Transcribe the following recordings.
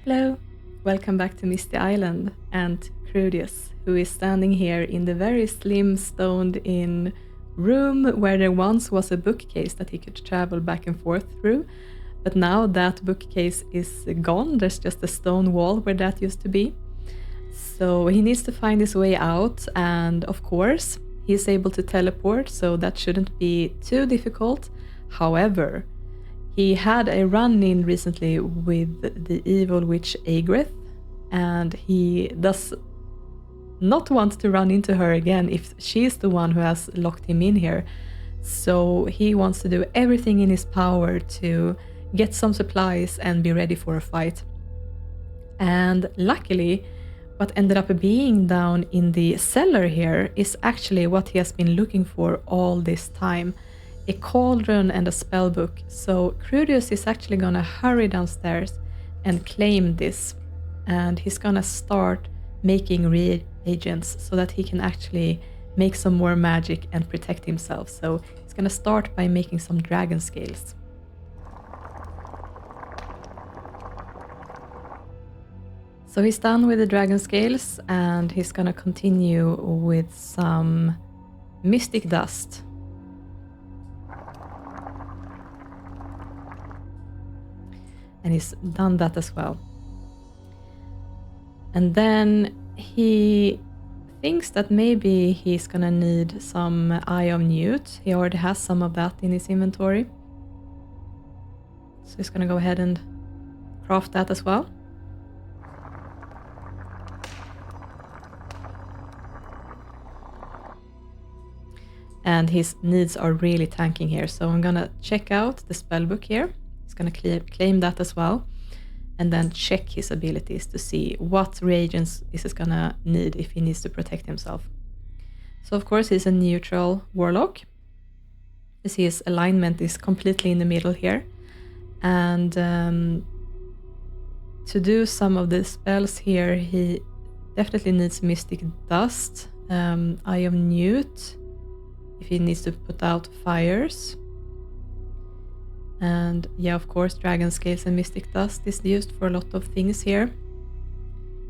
Hello, welcome back to Misty Island and Krudius, who is standing here in the very slim stoned-in room where there once was a bookcase that he could travel back and forth through, but now that bookcase is gone. There's just a stone wall where that used to be. So he needs to find his way out, and of course he's able to teleport, so that shouldn't be too difficult. However, he had a run-in recently with the evil witch Agrith, and he does not want to run into her again if she's the one who has locked him in here. So he wants to do everything in his power to get some supplies and be ready for a fight. And luckily, what ended up being down in the cellar here is actually what he has been looking for all this time. A cauldron and a spell book. So Krudius is actually gonna hurry downstairs and claim this, and he's gonna start making reagents so that he can actually make some more magic and protect himself. So he's gonna start by making some dragon scales. So he's done with the dragon scales, and he's gonna continue with some mystic dust. And he's done that as well. And then he thinks that maybe he's gonna need some Eye of Newt. He already has some of that in his inventory. So he's gonna go ahead and craft that as well. And his needs are really tanking here. So I'm gonna check out the spellbook here. He's gonna claim that as well, and then check his abilities to see what reagents this is gonna need if he needs to protect himself. So of course he's a neutral warlock. You see his alignment is completely in the middle here, and to do some of the spells here he definitely needs mystic dust, Eye of Newt if he needs to put out fires. And yeah, of course, dragon scales and mystic dust is used for a lot of things here.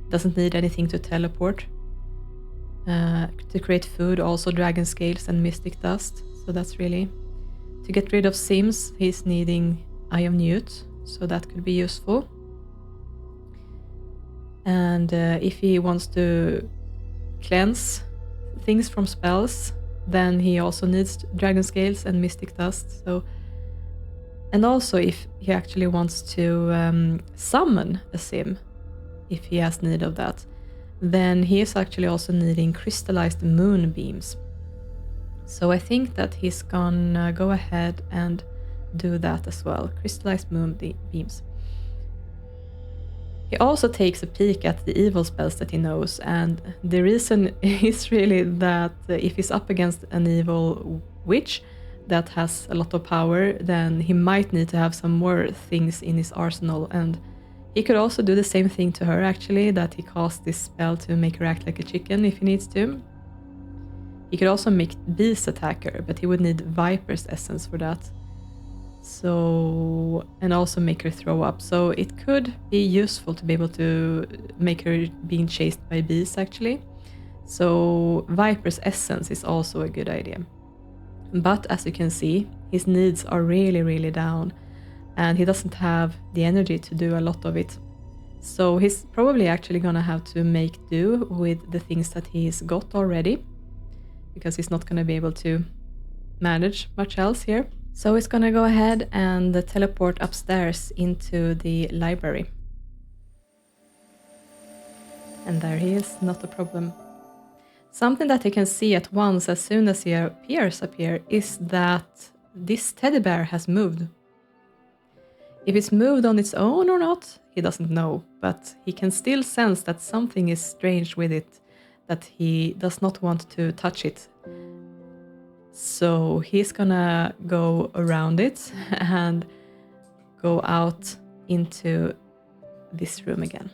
Doesn't need anything to teleport. To create food, also dragon scales and mystic dust. So that's really... To get rid of sims, he's needing Eye of Newt. So that could be useful. And if he wants to cleanse things from spells, then he also needs dragon scales and mystic dust. So... And also if he actually wants to summon a sim, if he has need of that, then he is actually also needing crystallized moonbeams. So I think that he's gonna go ahead and do that as well, crystallized moonbeams. He also takes a peek at the evil spells that he knows, and the reason is really that if he's up against an evil witch that has a lot of power, then he might need to have some more things in his arsenal. And he could also do the same thing to her actually, that he casts this spell to make her act like a chicken if he needs to. He could also make bees attack her, but he would need viper's essence for that. So, and also make her throw up. So it could be useful to be able to make her being chased by bees actually. So viper's essence is also a good idea. But as you can see, his needs are really, really down, and he doesn't have the energy to do a lot of it. So he's probably actually gonna have to make do with the things that he's got already, because he's not gonna be able to manage much else here. So he's gonna go ahead and teleport upstairs into the library. And there he is, not a problem. Something that he can see at once as soon as he appears up here is that this teddy bear has moved. If it's moved on its own or not, he doesn't know, but he can still sense that something is strange with it, that he does not want to touch it. So he's gonna go around it and go out into this room again.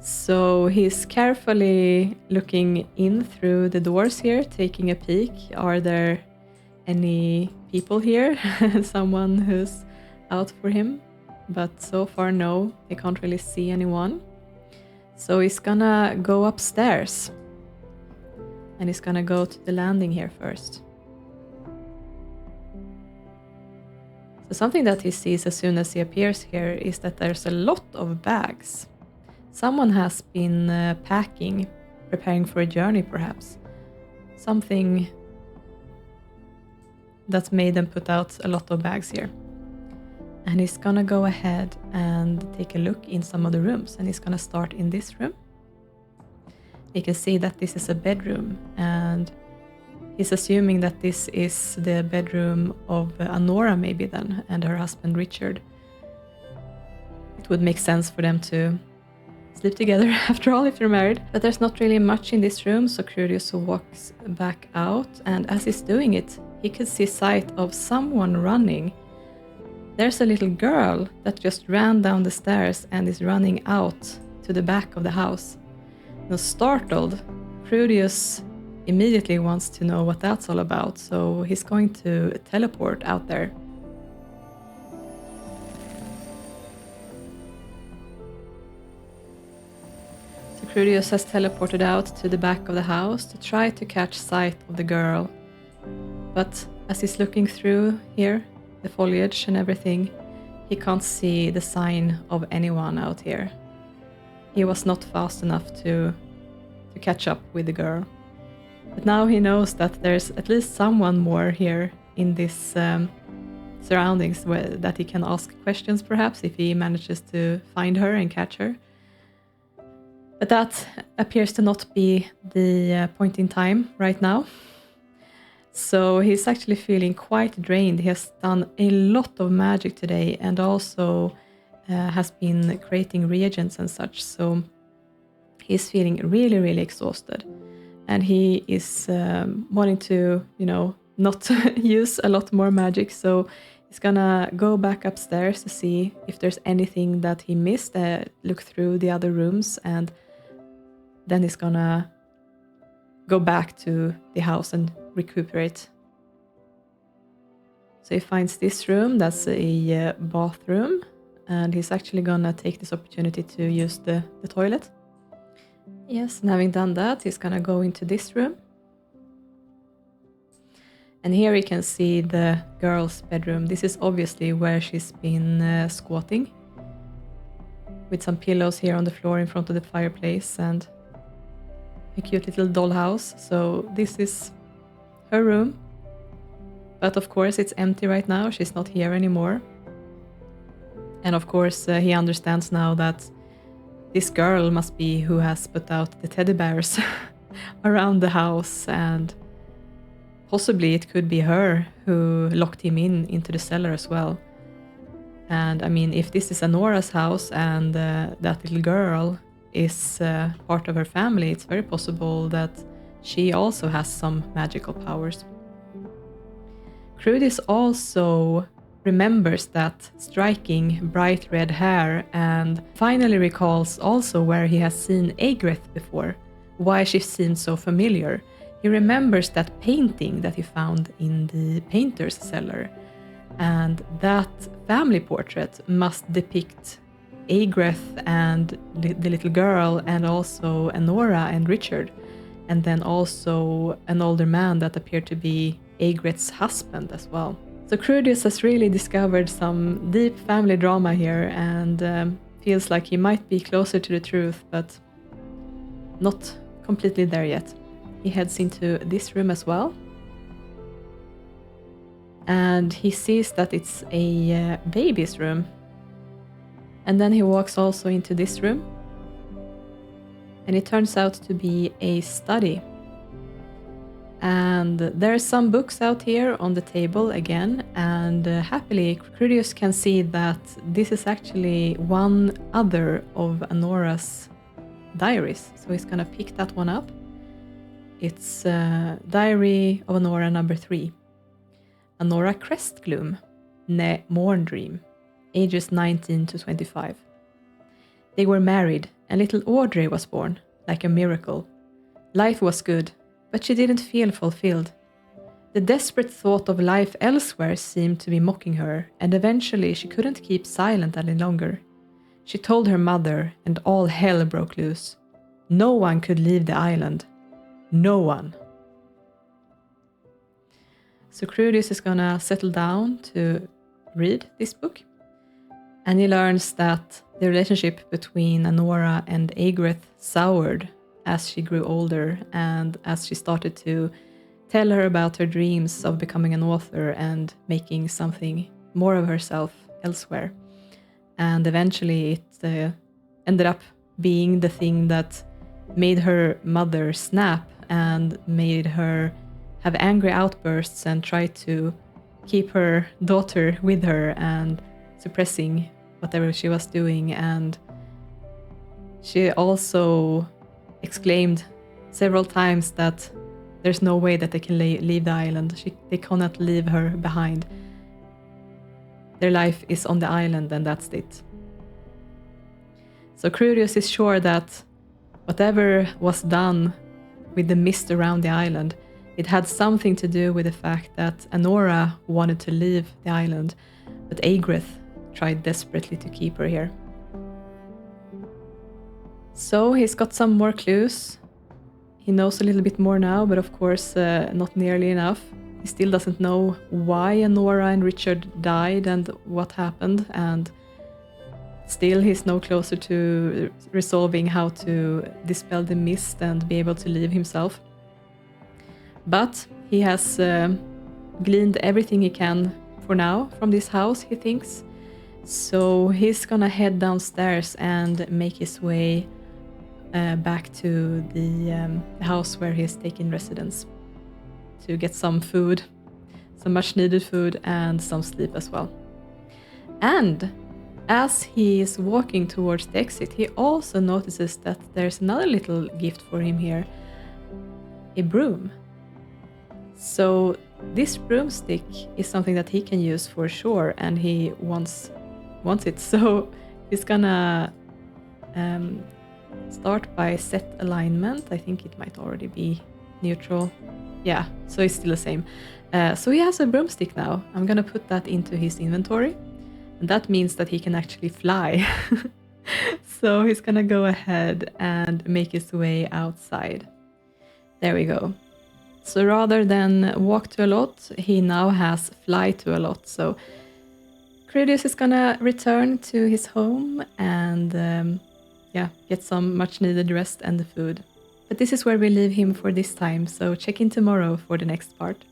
So he's carefully looking in through the doors here, taking a peek. Are there any people here? Someone who's out for him, but so far no, he can't really see anyone. So he's gonna go upstairs, and he's gonna go to the landing here first. So something that he sees as soon as he appears here is that there's a lot of bags. Someone has been packing, preparing for a journey perhaps. Something that made them put out a lot of bags here. And he's gonna go ahead and take a look in some of the rooms, and he's gonna start in this room. You can see that this is a bedroom, and he's assuming that this is the bedroom of Anora maybe then, and her husband Richard. It would make sense for them to sleep together after all if they're married. But there's not really much in this room, so Krudius walks back out, and as he's doing it, he could see sight of someone running. There's a little girl that just ran down the stairs and is running out to the back of the house. Now, startled, Krudius immediately wants to know what that's all about, so he's going to teleport out there. So Krudius has teleported out to the back of the house to try to catch sight of the girl. But as he's looking through here, the foliage and everything, he can't see the sign of anyone out here. He was not fast enough to catch up with the girl. But now he knows that there's at least someone more here in this surroundings that he can ask questions perhaps if he manages to find her and catch her. But that appears to not be the point in time right now. So he's actually feeling quite drained. He has done a lot of magic today and also has been creating reagents and such. So he's feeling really, really exhausted. And he is wanting to, not use a lot more magic. So he's gonna go back upstairs to see if there's anything that he missed, look through the other rooms, and then he's gonna go back to the house and recuperate. So he finds this room, that's a bathroom, and he's actually gonna take this opportunity to use the toilet. Yes, and having done that, he's gonna go into this room. And here we can see the girl's bedroom. This is obviously where she's been squatting, with some pillows here on the floor in front of the fireplace and a cute little dollhouse. So this is her room. But of course it's empty right now. She's not here anymore. And of course he understands now that this girl must be who has put out the teddy bears around the house, and possibly it could be her who locked him into the cellar as well. And I mean, if this is Anora's house and that little girl is part of her family, it's very possible that she also has some magical powers. Krudius also remembers that striking bright red hair and finally recalls also where he has seen Aigrith before, why she seemed so familiar. He remembers that painting that he found in the painter's cellar, and that family portrait must depict Aigrith and the little girl, and also Anora and Richard, and then also an older man that appeared to be Aigrith's husband as well. So Krudius has really discovered some deep family drama here, and feels like he might be closer to the truth, but not completely there yet. He heads into this room as well, and he sees that it's a baby's room. And then he walks also into this room, and it turns out to be a study. And there are some books out here on the table again, and happily Krudius can see that this is actually one other of Anora's diaries. So he's gonna pick that one up. It's Diary of Anora number 3. Anora Crestgloom, ne Morndream, ages 19 to 25. They were married, and little Audrey was born, like a miracle. Life was good, but she didn't feel fulfilled. The desperate thought of life elsewhere seemed to be mocking her, and eventually she couldn't keep silent any longer. She told her mother, and all hell broke loose. No one could leave the island. No one. So Krudius is gonna settle down to read this book, and he learns that the relationship between Anora and Aigrith soured as she grew older and as she started to tell her about her dreams of becoming an author and making something more of herself elsewhere. And eventually it ended up being the thing that made her mother snap and made her have angry outbursts and try to keep her daughter with her and suppressing whatever she was doing. And she also exclaimed several times that there's no way that they can leave the island. They cannot leave her behind. Their life is on the island and that's it. So Krudius is sure that whatever was done with the mist around the island, it had something to do with the fact that Anora wanted to leave the island, but Aigrith tried desperately to keep her here. So he's got some more clues. He knows a little bit more now, but of course not nearly enough. He still doesn't know why Anora and Richard died and what happened, and still he's no closer to resolving how to dispel the mist and be able to leave himself. But he has gleaned everything he can for now from this house, he thinks. So he's gonna head downstairs and make his way back to the house where he's taking residence to get some food, some much needed food, and some sleep as well. And as he is walking towards the exit, he also notices that there's another little gift for him here, a broom. So this broomstick is something that he can use for sure, and he wants it. So he's gonna start by set alignment. I think it might already be neutral. Yeah, so it's still the same. So he has a broomstick now. I'm gonna put that into his inventory, and that means that he can actually fly. So he's gonna go ahead and make his way outside. There we go. So rather than walk to a lot, he now has fly to a lot. So Krudius is gonna return to his home and get some much needed rest and the food. But this is where we leave him for this time, so check in tomorrow for the next part.